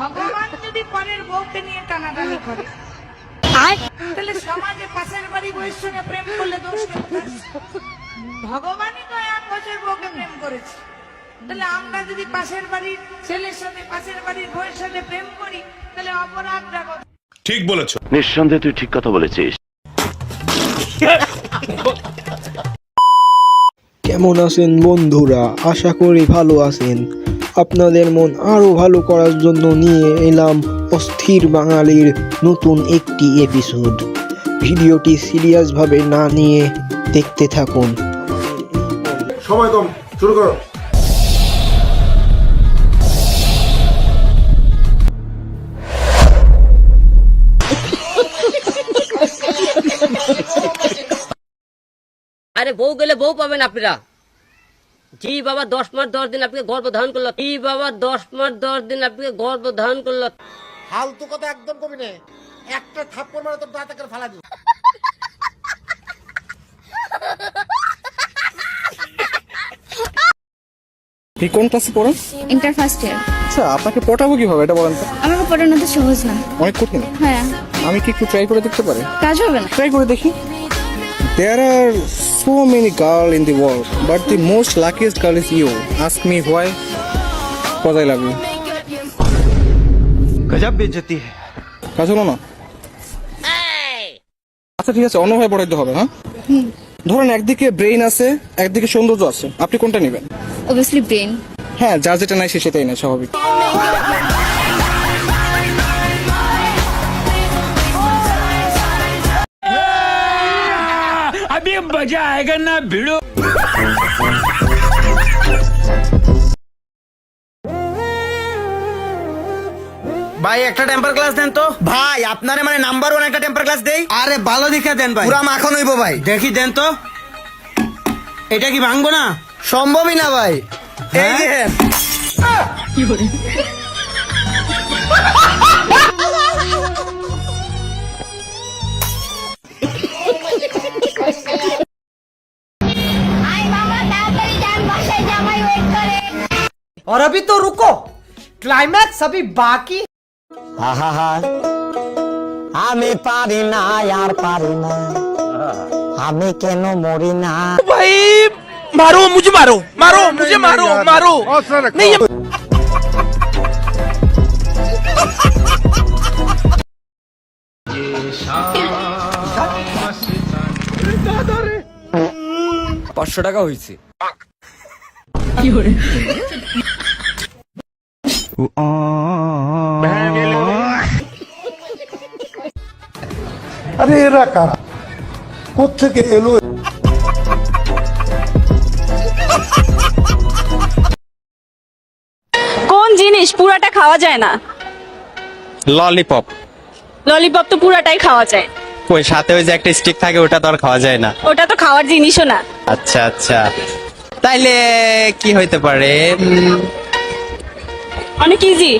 ভগবান যদি পরের বউকে নিয়ে টানাটানি করে তাহলে সমাজে পাশের বাড়ি বউয়ের সঙ্গে প্রেম করলে দোষ কোথায়? ভগবানই তো এক বছর বউকে প্রেম করেছে, তাহলে আমরা যদি পাশের বাড়ির ছেলের সাথে পাশের বাড়ির বউয়ের সাথে প্রেম করি তাহলে অপরাধটা কত? ঠিক বলেছো। নিঃসন্দেহে তুই ঠিক কথা বলেছিস। কেমন আছেন বন্ধুরা? আশা করি ভালো আছেন। আপনাদের মন আরো ভালো করার জন্য নিয়ে এলাম অস্থির বাঙালির নতুন একটি এপিসোড। ভিডিওটি সিরিয়াসভাবে না নিয়ে দেখতে থাকুন। সময় কম, শুরু করো। আরে বউ গেলে বউ পাবেন আপনারা। জি বাবা 10 মাস 10 দিন আপনাকে গর্ভ ধারণ করলো। জি বাবা 10 মাস 10 দিন আপনাকে গর্ভ ধারণ করলো। ফালতু কথা একদম কবি না, একটা থাপ্পড় মারে তোর দাঁতে করে ফালা দিই। কি কোন ক্লাসে পড়েন? Inter first year. আচ্ছা, আপনাকে পটাবো কিভাবে এটা বলেন তো? আমাকে পড়ানো তো সহজ না, অনেক কঠিন। হ্যাঁ। আমি কি একটু ট্রাই করে দেখতে পারি? কাজ হবে না। ট্রাই করে দেখি। There are so many girls in the world, but the most luckiest girl is you. Ask me why? Because I love you. গজব বেইজ্জতি है। কাজ হলো না? আচ্ছা ঠিক আছে, অন্যভাবে পড়াইতে হবে। হ্যাঁ, ধরেন একদিকে ব্রেইন আছে, একদিকে সৌন্দর্য আছে, আপনি কোনটা নেবেন? Obviously brain. হ্যাঁ, যার যেটা নাই সে সেটাই না, স্বাভাবিক। अभी मजा आएगा ना भिड़ो। ভাই একটা টেম্পার ক্লাস দেন তো। ভাই আপনারে মানে নাম্বার 1 একটা টেম্পার ক্লাস দেই। আরে ভালো দেখে দেন ভাই, পুরা মাখন হইবো ভাই। দেখি দেন তো, এটা কি ভাঙবো না? সম্ভবই না ভাই। এই দেখেন কি করে। और अभी तो रुको, क्लाइमैक्स अभी बाकी। আমি পারি না আর পারি না, আমি কেন মরি না? भाई मारो मुझे, मारो मारो मुझे, मारो मारो नहीं। $500 হয়েছে। আরে এরা কারা, কোত্থেকে এলো? কোন জিনিস পুরাটা খাওয়া যায় না? ললিপপ। ললিপপ তো পুরাটাই খাওয়া যায়। ওই সাথে ওই যে একটা স্টিক থাকে, ওটা তো আর খাওয়া যায় না। ওটা তো খাওয়ার জিনিসও না। আচ্ছা আচ্ছা, তাইলে কি হইতে পারে? অনেক easy.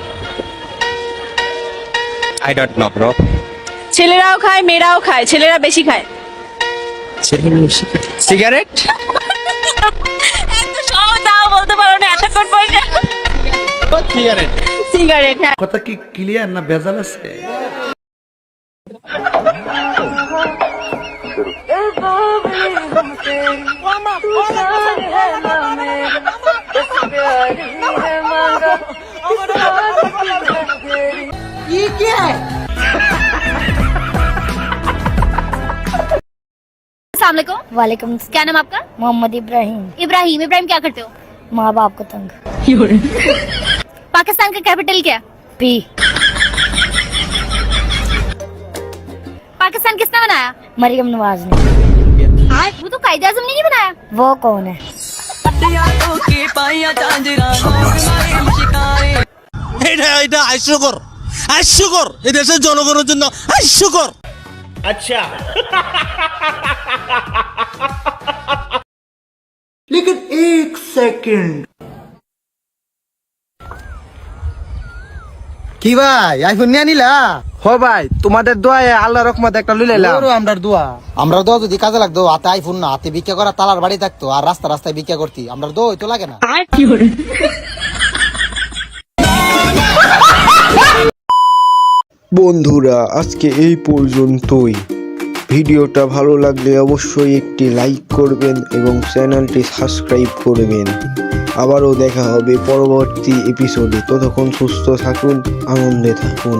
I don't know bro. ছেলেরাও খায়, মেয়েরাও খায়, ছেলেরা বেশি খায়। সিগারেট। এত সহজ দাও বলতে পারো না, এতক্ষণ পয়সা। সিগারেট। সিগারেট, হ্যাঁ। কথা কি ক্লিয়ার না ভেজাল আছে? वालेकुम। क्या नाम आपका? मोहम्मद इब्राहिम। इब्राहिम। इब्राहिम क्या करते हो? माँ बाप को तंग। पाकिस्तान का कैपिटल क्या? पी। पाकिस्तान किसने बनाया? मरियम नवाज ने। वो तो कायदे आजम ने नहीं बनाया। वो कौन है? এটা হাস্যকর, হাস্যকর। এই দেশের জনগণের জন্য হাস্যকর। আচ্ছা लेकिन एक सेकंड, কি ভাই আইফোন নিয়ে নিলা? হ ভাই, তোমাদের দোয়ায় আল্লাহ রহমত একটা লইলাম। আমরার দোয়া যদি কাজে লাগতো, হাতে আইফোন না, হাতে ভিক্ষা করা তালার বাড়ি থাকতো, আর রাস্তায় ভিক্ষা করতি, আমরার দোয়া তো লাগে না। বন্ধুরা আজকে এই পর্যন্তই। ভিডিওটা ভালো লাগলে অবশ্যই একটি লাইক করবেন এবং চ্যানেলটি সাবস্ক্রাইব করবেন। আবারও দেখা হবে পরবর্তী এপিসোডে। ততক্ষণ সুস্থ থাকুন, আনন্দে থাকুন।